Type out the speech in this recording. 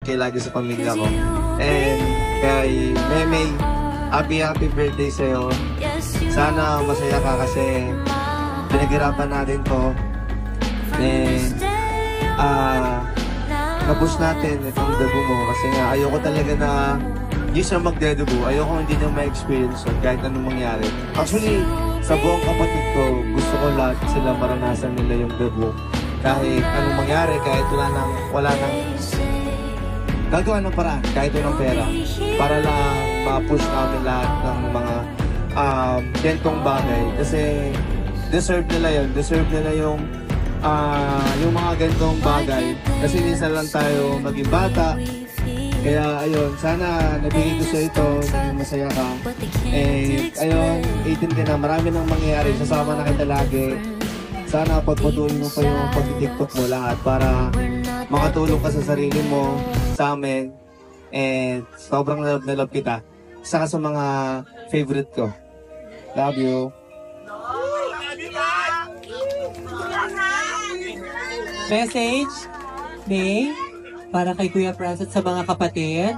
kayo lagi sa pamilya ko. And kay Meme, happy birthday sa'yo. Sana masaya ka kasi pinaghirapan natin to. And na-push natin itong debut mo kasi nga ayoko talaga na hindi siya magde-debut. Ayoko hindi na ma-experience yun kahit anong mangyari. Actually, sa buong kapatid ko, gusto ko lahat sila maranasan nila yung debut. Kahit anong mangyari, kahit wala nang gagawa ng paraan, kahit anong pera. Para lang ma-push namin lahat ng mga gentong bagay. Kasi deserve nila yun. Deserve nila yung mga gantong bagay kasi minsan lang tayo maging bata. Kaya ayun, sana nabigay ko sa ito, masaya ka. And ayun, 18 ka na, marami nang mangyayari, sasama na kita lagi. Sana pagpatuloy mo pa yung pag-tiktok mo lahat para makatulong ka sa sarili mo, sa amin. And sobrang love na love kita. Isa ka sa mga favorite ko. Love you. Message, May, para kay Kuya Francis sa mga kapatid.